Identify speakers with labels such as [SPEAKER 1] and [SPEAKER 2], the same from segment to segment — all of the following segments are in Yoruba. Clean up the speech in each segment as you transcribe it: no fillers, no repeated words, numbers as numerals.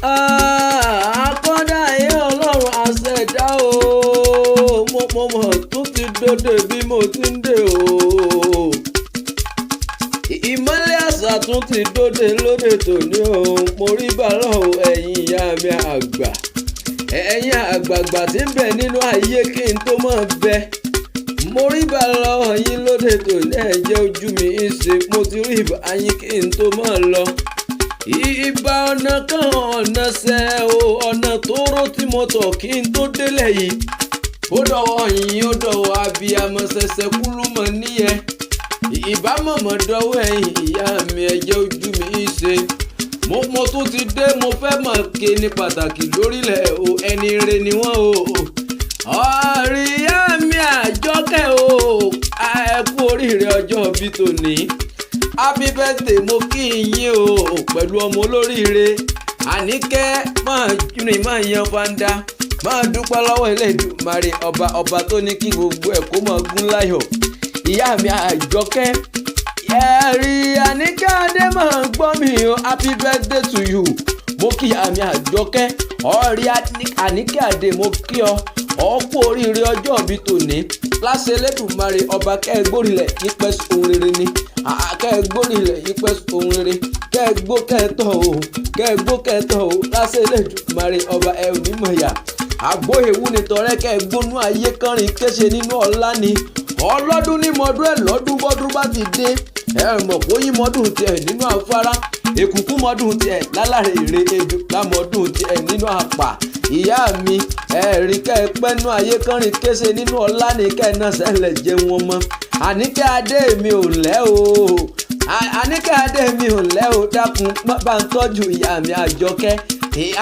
[SPEAKER 1] Akọ́dá ayé ọlọ́run àṣẹ̀dá o, mo mọ̀ tún ti dòde bí mo ti ń dè o. Ìmọ́lẹ̀ àṣà tún ti dòde lóde tòní o, mo rí bàlọ́ o ẹ̀yin ìyá mi àgbà. Ẹ̀yin àgbààgbà tí ń bẹ nínú ayé kí n tó mọ̀ bẹ. Mo rí bàlọ́ yín lóde tòní ẹ̀jẹ̀ ojú mi ń ṣe, mo ti rí ìbá yín kí n tó mọ̀ lọ. Ìbà ọ̀nà kan ọ̀nà ṣẹ́ o, ọ̀nà tóóró tí mo tọ̀ kí n tó délẹ̀ yìí. Ó dọ̀wọ́ yín, ó dọ̀wọ́ abiyamọ ṣẹ̀ṣẹ̀ kúlúmọ̀ níyẹn. Ìbá mọ̀mọ́ dọ́wọ́ ẹ̀yin ìyá mi ẹ̀jẹ̀ ojú mi ń ṣe. Mo tún ti dé, mo fẹ́ mọ̀ ké ní pàtàkì lórílẹ̀ o, ẹni ire ni wọ́n o. Ọ̀rẹ́ ìyá mi Àjọkẹ́ o, ẹ kú oríire ọjọ́ bí tòní. Happy birthday mo kí yín o pẹ̀lú ọmọ olóríire. Àníkẹ́ máa rìn máa yan fanda, máa dúpẹ́ lọ́wọ́ Elédùmarè ọba tó ní kí gbogbo ẹ̀ kó máa gún láyọ̀. Ìyá mi Àjọkẹ́ ẹ̀rí Àníkẹ́ Adé máa gbọ́ mi o, happy birthday to you. Mo kí ìyá mi Àjọkẹ́, ọ̀rẹ́ Àníkẹ́ Adé mo kí ọ kú oríire ọjọ́ bí tòní. Láṣẹ Elédùmarè ọba kẹ́ẹ̀gbórílẹ̀ yípẹ́ ohun rere ni. Kẹ́ẹ̀gbórílẹ̀ yípẹ́ ohun rere, kẹ́ẹ̀gbó kẹ́ẹ̀tọ̀ o, kẹ́ẹ̀gbó kẹ́ẹ̀tọ̀ o. Láṣẹ Elédùmarè ọba ẹ ò ní mọ̀ yà. Àgbo èwú ni tọrẹ kẹ́ẹ̀gbónú ayé kánrin kéṣe nínú ọ̀la ni. Ọlọ́dún ní mọdún ẹ̀ lọ́dún bọ́dún bá ti dé. Ẹ mọ̀ kó yín mọ́dún tiẹ̀ nínú afárá. Èkùkú mọ́dún tiẹ̀ lálàrè èrè ejò lámọ́dún tiẹ̀ nínú àpà. Ìyá mi ẹ̀rí kẹ́ ẹ pẹ́nu ayé kánrin kése nínú ọlá ní kẹ́ ẹ náà ṣẹlẹ̀ jẹun ọmọ. Àníkẹ́ Adé mi ò lẹ́ o, Àníkẹ́ Adé mi ò lẹ́ o, dákun bá ń tọ́jú ìyá mi Àjọkẹ́.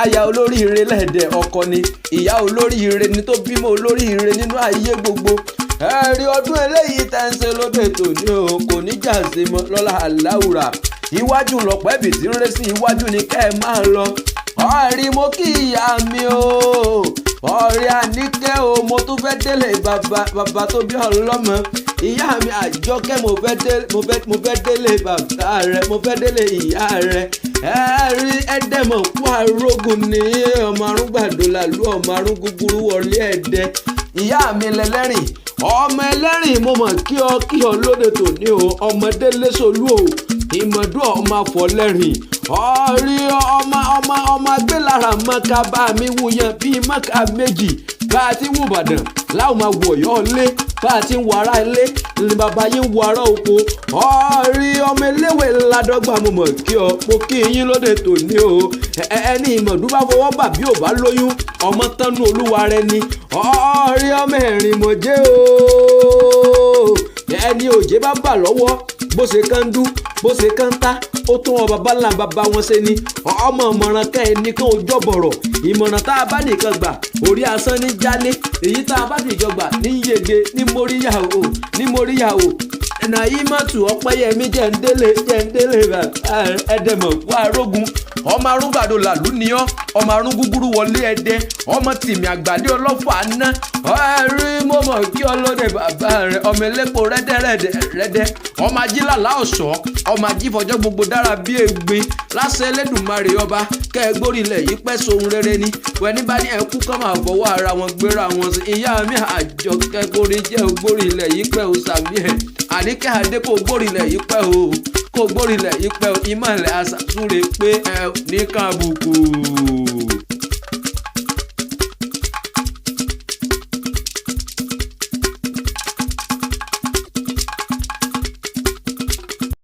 [SPEAKER 1] Aya olóríire lẹ́ẹ̀dẹ̀ ọkọ ni, ìyá olóríire ni tó bímọ olóríire nínú ayé gbogbo. Ẹ̀rí ọdún eléyìí tẹ́ ń ṣe lóde tòní o, kò ní jà sí mọ́ lọ́lá aláwùrà. Iwájú lọ̀pẹ́ bì tí ń ré sí iwájú ni kẹ́ ẹ máa lọ. Ọ̀rí mo kí ìyá mi o, ọ̀rẹ́ Àníkẹ́ o, mo tún fẹ́ délé bàbá tó bí ọlọ́mọ. Ìyá mi Àjọkẹ́ mo fẹ́ délé bàbá rẹ, mo fẹ́ délé ìyá rẹ. Ẹ̀rí ẹ̀dẹ̀mọ̀ kú arógun ní ọmọ arúgbàdo làlú ọmọ arúgbúgbúrú wọlé ẹ̀dẹ̀. Ìyá mi lẹ́lẹ́rìn, ọmọ ẹlẹ́rìn mo mọ̀ kí ọ lóde tòní o, ọmọdé lésolú o, ìmọ̀dún ọmọ àfọlẹ́rìn. Ọ̀rí ọmọ agbélára mọ́ká bá mi wúyan bíi mọ́ká méjì. Bá a ti wù Ìbàdàn láwọn máa wọ̀ yọ́ lé, bá a ti ń wọ ará ilé ní bàbá yín wọ ará oko. Ọ̀rí ọmọ eléwé ládọ́gba mo mọ̀ kí ọ, mo kí yín lóde tòní o. Ẹni ìmọ̀dún bá fọwọ́ bà bí ò bá lóyún, ọmọ tánú olúwa rẹ ni. Ọ̀rí ọmọ ẹ̀rìn mọ̀jẹ́ o, ẹni òjé bá bà lọ́wọ́ bó ṣe kán dú bó ṣe kán tá ó tún wọn bàbá ńlá bàbá wọn ṣe ni. Ọmọ ìmọ̀ràn ká ẹni kan ò bọ̀rọ̀, ìmọ̀ràn tá a bá nìkan gbà orí asán ní jálé, èyí tá a bá nìjọ gbà ní yege ní móríyá o. Ẹ̀nà yìí má tù Ọpẹ́yẹmí jẹ́ ń délé ẹ̀dẹ̀mọ̀ kú arógun. Ọmọ arúgbàdo làlú ni ọ́, ọmọ arúgbúgbúrú wọlé ẹ̀dẹ̀, ọmọ tìmì àgbàdé ọlọ́fà ná. Ẹ̀rí mo mọ̀ kí ọlọ́dẹ bàbá rẹ̀, ọmọ elépo rẹ́dẹ́, ọmọ ajílàlá ọ̀ṣọ́, ọmọ ajífọjọ́ gbogbo dára bí egbin. Láṣẹ Elédùmarè ọba kẹ́ ẹ gbórílẹ̀ yìí pẹ́ sóhun rere ni. Wẹ́ní bá ní ẹkú kọ́ máa fọwọ́ ara wọn gbéra wọn sí. Ìyá mi Àjọkẹ́ kórè jẹ́ ògbórílẹ̀ yìí pẹ́ o sàmì ẹ̀. Àníkẹ́ Adé kò gbórílẹ̀ yìí pẹ́ o, kò gbórílẹ̀ yìí pẹ́ o. Ìmọ̀lẹ̀ àṣàtúnrè pé ẹ ní kàbùkù.